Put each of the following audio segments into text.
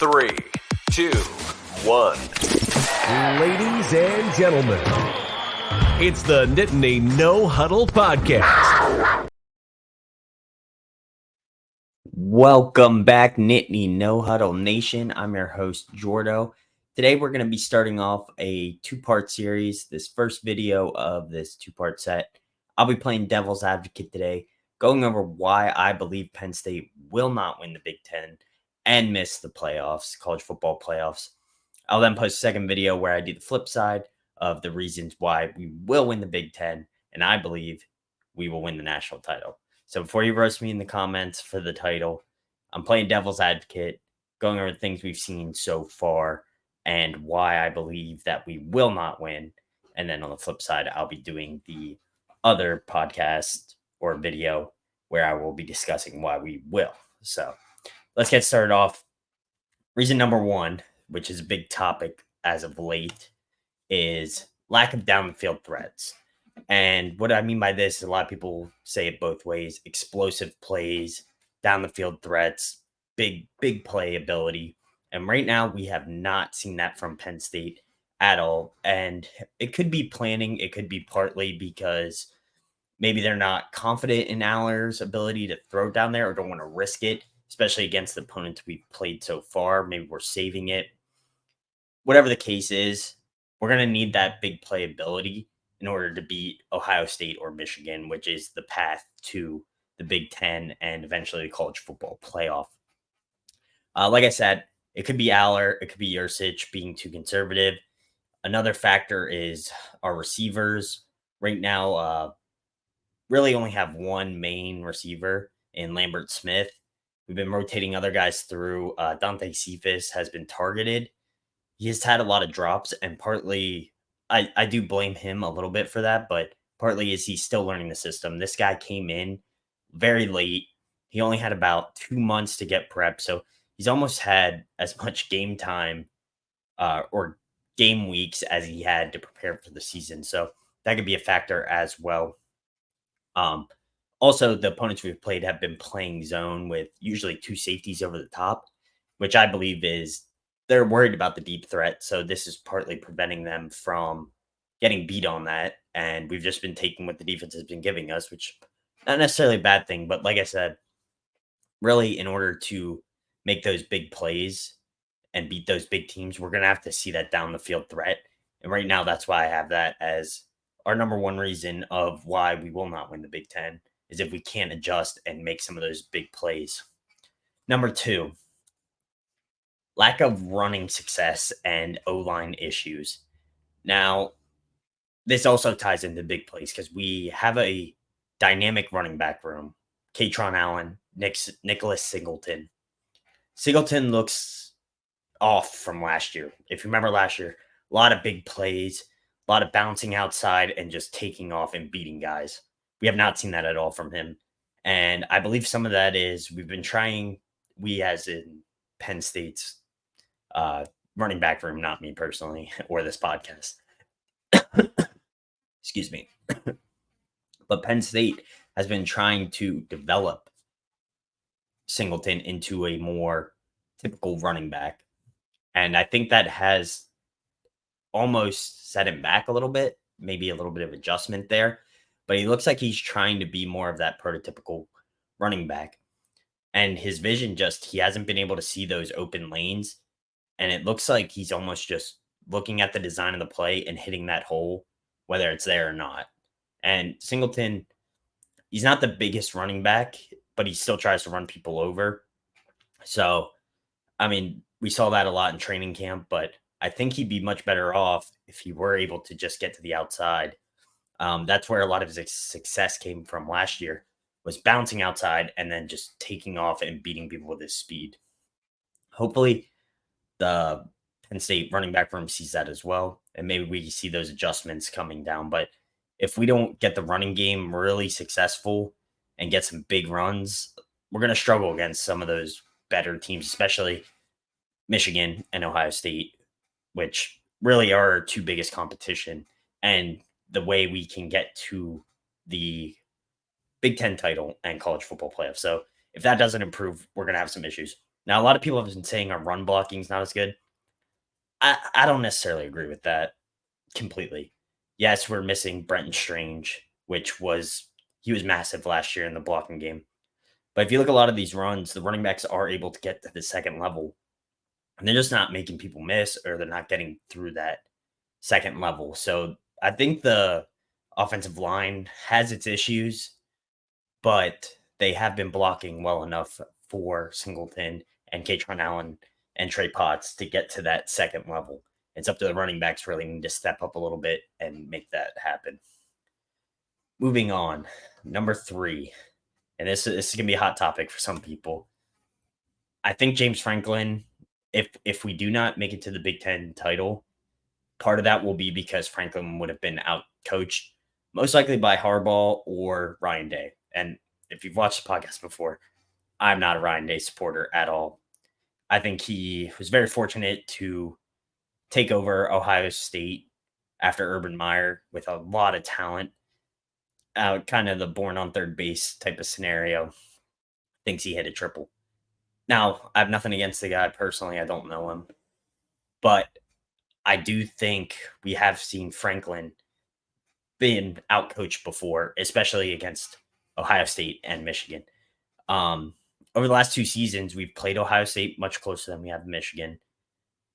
3, 2, 1. Ladies and gentlemen, it's the Nittany No Huddle Podcast. Welcome back, Nittany No Huddle Nation. I'm your host, Jordo. Today, we're going to be starting off a two-part series. This first video of this two-part set, I'll be playing devil's advocate today, going over why I believe Penn State will not win the Big Ten and miss the playoffs, college football playoffs. I'll then post a second video where I do the flip side of the reasons why we will win the Big Ten, and I believe we will win the national title. So before you roast me in the comments for the title, I'm playing devil's advocate, going over the things we've seen so far and why I believe that we will not win. And then on the flip side, I'll be doing the other podcast or video where I will be discussing why we will. So let's get started off. Reason number one, which is a big topic as of late, is lack of downfield threats. And what I mean by this is a lot of people say it both ways: explosive plays, down the field threats, big play ability. And right now we have not seen that from Penn State at all. And it could be planning. It could be partly because maybe they're not confident in Aller's ability to throw down there or don't want to risk it, especially against the opponents we've played so far. Maybe we're saving it. Whatever the case is, we're going to need that big play ability in order to beat Ohio State or Michigan, which is the path to the Big Ten and eventually the college football playoff. Like I said, it could be Aller, it could be Yurcich being too conservative. Another factor is our receivers. Right now, really only have one main receiver in Lambert Smith. We've been rotating other guys through. Dante Cephas has been targeted. He has had a lot of drops, and partly I do blame him a little bit for that, but partly is he's still learning the system. This guy came in very late. He only had about 2 months to get prepped, so he's almost had as much game time or game weeks as he had to prepare for the season. So that could be a factor as well. Also, the opponents we've played have been playing zone with usually two safeties over the top, which I believe is they're worried about the deep threat. So this is partly preventing them from getting beat on that. And we've just been taking what the defense has been giving us, which not necessarily a bad thing. But like I said, really, in order to make those big plays and beat those big teams, we're going to have to see that down the field threat. And right now, that's why I have that as our number one reason of why we will not win the Big Ten, is if we can't adjust and make some of those big plays. Number two, lack of running success and O-line issues. Now, this also ties into big plays because we have a dynamic running back room. Katron Allen, Nicholas Singleton. Singleton looks off from last year. If you remember last year, a lot of big plays, a lot of bouncing outside and just taking off and beating guys. We have not seen that at all from him. And I believe some of that is we've been trying, we as in Penn State's running back room, not me personally, or this podcast. Excuse me. But Penn State has been trying to develop Singleton into a more typical running back. And I think that has almost set him back a little bit, maybe a little bit of adjustment there. But he looks like he's trying to be more of that prototypical running back. And his vision he hasn't been able to see those open lanes. And it looks like he's almost just looking at the design of the play and hitting that hole, whether it's there or not. And Singleton, he's not the biggest running back, but he still tries to run people over. So, I mean, we saw that a lot in training camp, but I think he'd be much better off if he were able to just get to the outside. That's where a lot of his success came from last year, was bouncing outside and then just taking off and beating people with his speed. Hopefully, the Penn State running back room sees that as well, and maybe we see those adjustments coming down. But if we don't get the running game really successful and get some big runs, we're going to struggle against some of those better teams, especially Michigan and Ohio State, which really are our two biggest competition and the way we can get to the Big Ten title and college football playoff. So if that doesn't improve, we're going to have some issues. Now, a lot of people have been saying our run blocking is not as good. I don't necessarily agree with that completely. Yes, we're missing Brenton Strange, he was massive last year in the blocking game. But if you look at a lot of these runs, the running backs are able to get to the second level, and they're just not making people miss, or they're not getting through that second level. So I think the offensive line has its issues, but they have been blocking well enough for Singleton and Katron Allen and Trey Potts to get to that second level. It's up to the running backs really need to step up a little bit and make that happen. Moving on, number 3, and this is going to be a hot topic for some people. I think James Franklin, if we do not make it to the Big Ten title, part of that will be because Franklin would have been out coached, most likely by Harbaugh or Ryan Day. And if you've watched the podcast before, I'm not a Ryan Day supporter at all. I think he was very fortunate to take over Ohio State after Urban Meyer with a lot of talent. Kind of the born on third base type of scenario. Thinks he hit a triple. Now, I have nothing against the guy personally. I don't know him. But I do think we have seen Franklin been outcoached before, especially against Ohio State and Michigan. Over the last 2 seasons, we've played Ohio State much closer than we have Michigan.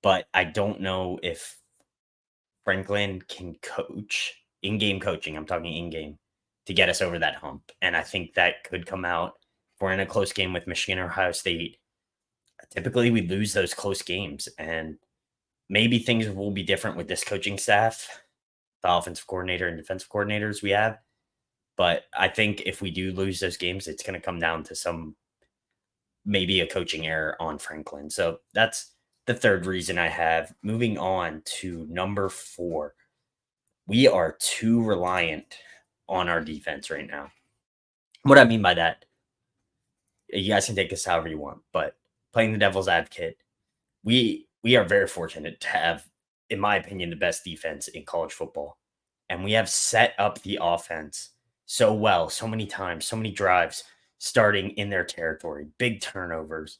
But I don't know if Franklin can coach, in-game coaching, I'm talking in-game, to get us over that hump. And I think that could come out if we're in a close game with Michigan or Ohio State. Typically, we lose those close games, and maybe things will be different with this coaching staff, the offensive coordinator and defensive coordinators we have. But I think if we do lose those games, it's going to come down to maybe a coaching error on Franklin. So that's the third reason I have. Moving on to number 4, we are too reliant on our defense right now. What I mean by that, you guys can take this however you want, but playing the devil's advocate, we are very fortunate to have, in my opinion, the best defense in college football. And we have set up the offense so well, so many times, so many drives starting in their territory, big turnovers,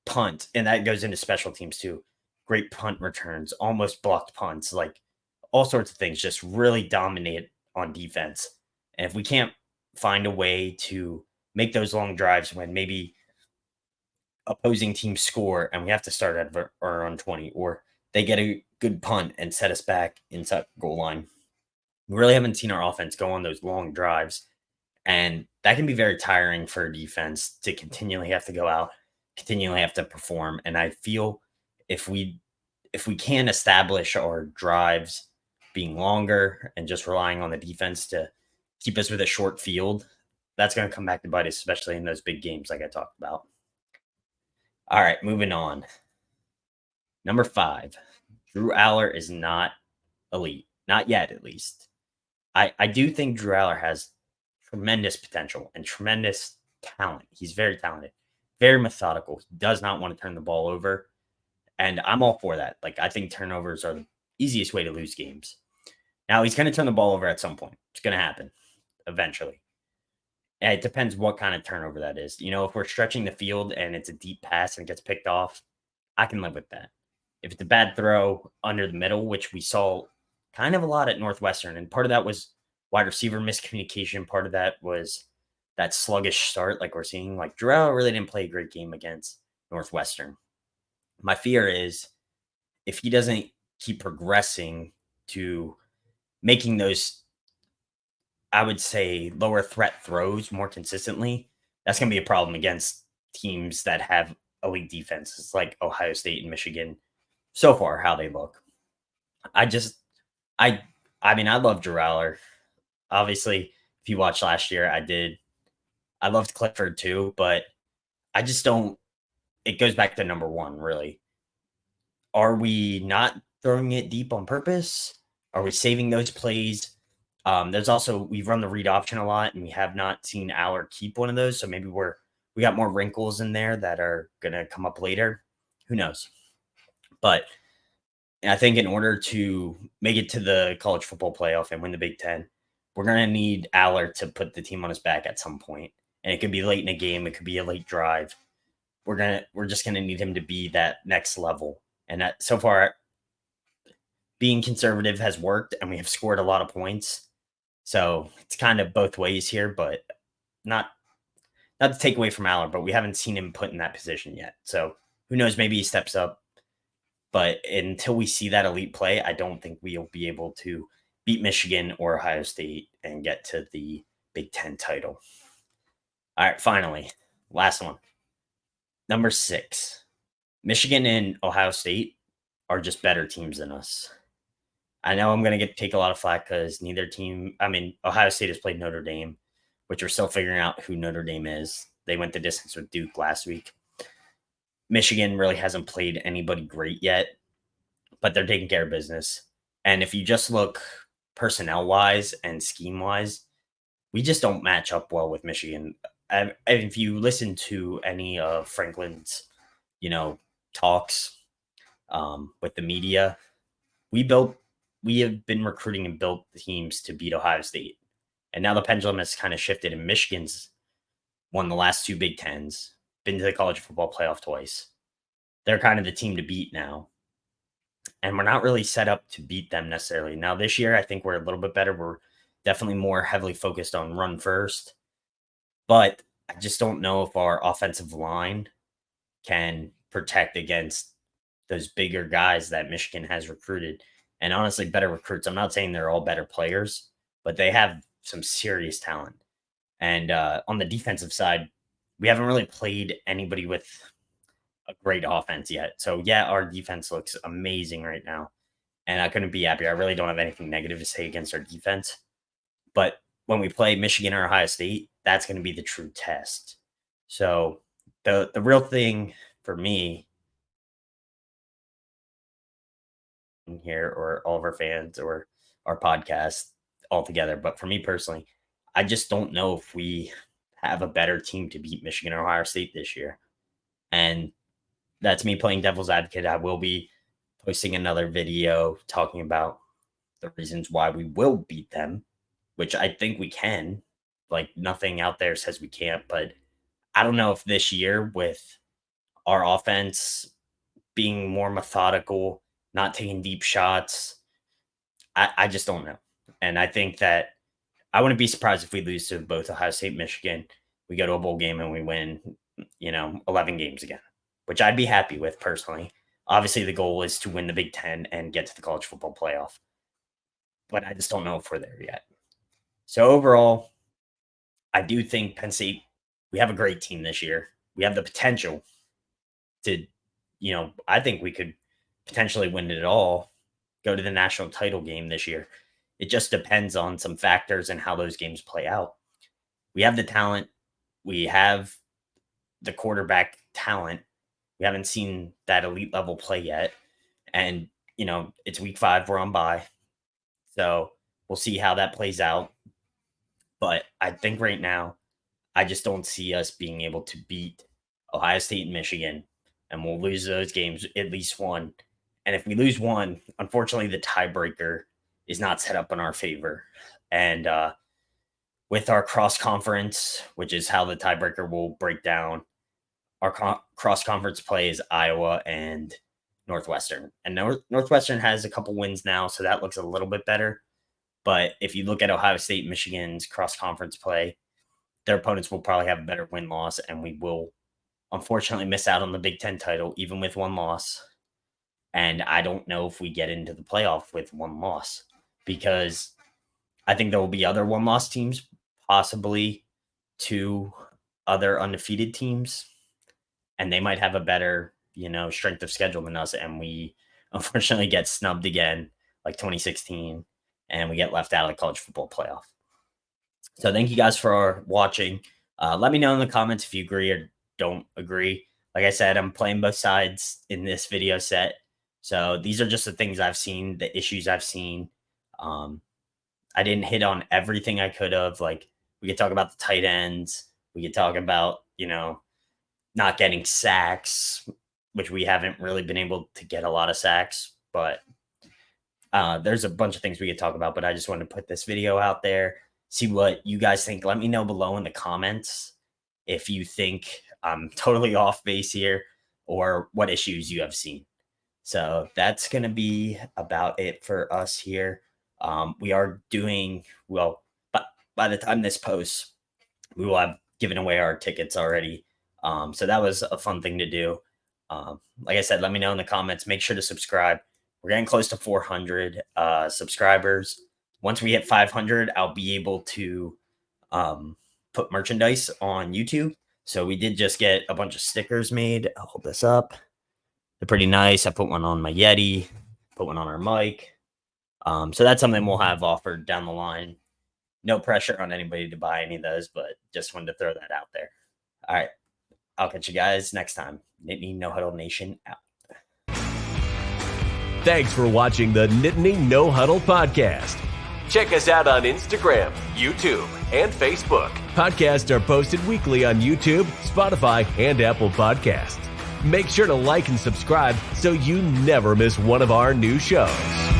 punt, and that goes into special teams too. Great punt returns, almost blocked punts, like all sorts of things just really dominate on defense. And if we can't find a way to make those long drives when maybe opposing teams score and we have to start at our own 20, or they get a good punt and set us back inside goal line, we really haven't seen our offense go on those long drives. And that can be very tiring for a defense to continually have to go out, continually have to perform. And I feel if we can establish our drives being longer and just relying on the defense to keep us with a short field, that's going to come back to bite us, especially in those big games like I talked about. All right, moving on. Number 5, Drew Aller is not elite. Not yet, at least. I do think Drew Aller has tremendous potential and tremendous talent. He's very talented, very methodical. He does not want to turn the ball over. And I'm all for that. Like, I think turnovers are the easiest way to lose games. Now, he's going to turn the ball over at some point. It's going to happen eventually. And it depends what kind of turnover that is. You know, if we're stretching the field and it's a deep pass and it gets picked off, I can live with that. If it's a bad throw under the middle, which we saw kind of a lot at Northwestern, and part of that was wide receiver miscommunication. Part of that was that sluggish start like we're seeing. Like, Drew Aller really didn't play a great game against Northwestern. My fear is if he doesn't keep progressing to making those, I would say, lower threat throws more consistently, that's going to be a problem against teams that have elite defenses like Ohio State and Michigan. So far, how they look. I mean, I love Drew Aller. Obviously, if you watched last year, I loved Clifford too, but I just don't, it goes back to number 1, really. Are we not throwing it deep on purpose? Are we saving those plays? There's also, we've run the read option a lot, and we have not seen Aller keep one of those. So maybe we got more wrinkles in there that are going to come up later. Who knows? But I think in order to make it to the college football playoff and win the Big Ten, we're going to need Aller to put the team on his back at some point. And it could be late in a game. It could be a late drive. we're just gonna need him to be that next level. And that so far, being conservative has worked, and we have scored a lot of points. So it's kind of both ways here, but not not to take away from Aller, but we haven't seen him put in that position yet. So who knows? Maybe he steps up. But until we see that elite play, I don't think we'll be able to beat Michigan or Ohio State and get to the Big Ten title. All right, finally, last one. Number 6. Michigan and Ohio State are just better teams than us. I know I'm going to take a lot of flack because neither team, Ohio State has played Notre Dame, which we're still figuring out who Notre Dame is. They went the distance with Duke last week. Michigan really hasn't played anybody great yet, but they're taking care of business. And if you just look personnel-wise and scheme-wise, we just don't match up well with Michigan. And if you listen to any of Franklin's, talks with the media, we have been recruiting and built teams to beat Ohio State. And now the pendulum has kind of shifted, and Michigan's won the last 2 Big Tens, been to the college football playoff twice. They're kind of the team to beat now. And we're not really set up to beat them necessarily. Now, this year, I think we're a little bit better. We're definitely more heavily focused on run first. But I just don't know if our offensive line can protect against those bigger guys that Michigan has recruited. And honestly, better recruits. I'm not saying they're all better players, but they have some serious talent. And on the defensive side, we haven't really played anybody with a great offense yet. So, yeah, our defense looks amazing right now. And I couldn't be happier. I really don't have anything negative to say against our defense. But when we play Michigan or Ohio State, that's going to be the true test. So the real thing for me here, or all of our fans or our podcast altogether, but for me personally, I just don't know if we have a better team to beat Michigan or Ohio State this year. And that's me playing devil's advocate. I will be posting another video talking about the reasons why we will beat them, which I think we can. Like, nothing out there says we can't, but I don't know if this year, with our offense being more methodical, not taking deep shots, I just don't know. And I think that I wouldn't be surprised if we lose to both Ohio State and Michigan. We go to a bowl game and we win, 11 games again, which I'd be happy with personally. Obviously, the goal is to win the Big Ten and get to the college football playoff. But I just don't know if we're there yet. So overall, I do think Penn State, we have a great team this year. We have the potential to, I think we could potentially win it all, go to the national title game this year. It just depends on some factors and how those games play out. We have the talent. We have the quarterback talent. We haven't seen that elite level play yet. And, it's week 5. We're on bye. So we'll see how that plays out. But I think right now, I just don't see us being able to beat Ohio State and Michigan. And we'll lose those games, at least one. And if we lose one, unfortunately, the tiebreaker is not set up in our favor. And with our cross-conference, which is how the tiebreaker will break down, our cross-conference play is Iowa and Northwestern. And Northwestern has a couple wins now, so that looks a little bit better. But if you look at Ohio State and Michigan's cross-conference play, their opponents will probably have a better win-loss, and we will unfortunately miss out on the Big Ten title, even with one loss. And I don't know if we get into the playoff with one loss, because I think there will be other one-loss teams, possibly 2 other undefeated teams, and they might have a better, strength of schedule than us, and we unfortunately get snubbed again, like 2016, and we get left out of the college football playoff. So thank you guys for watching. Let me know in the comments if you agree or don't agree. Like I said, I'm playing both sides in this video set. So these are just the things I've seen, the issues I've seen. I didn't hit on everything I could have. Like, we could talk about the tight ends. We could talk about, not getting sacks, which we haven't really been able to get a lot of sacks. But there's a bunch of things we could talk about. But I just wanted to put this video out there, see what you guys think. Let me know below in the comments if you think I'm totally off base here, or what issues you have seen. So that's going to be about it for us here. We are doing well, but by the time this posts, we will have given away our tickets already. So that was a fun thing to do. Like I said, let me know in the comments. Make sure to subscribe. We're getting close to 400 subscribers. Once we hit 500, I'll be able to put merchandise on YouTube. So we did just get a bunch of stickers made. I'll hold this up. They're pretty nice. I put one on my Yeti, put one on our mic. So that's something we'll have offered down the line. No pressure on anybody to buy any of those, but just wanted to throw that out there. All right. I'll catch you guys next time. Nittany No Huddle Nation out. Thanks for watching the Nittany No Huddle podcast. Check us out on Instagram, YouTube, and Facebook. Podcasts are posted weekly on YouTube, Spotify, and Apple Podcasts. Make sure to like and subscribe so you never miss one of our new shows.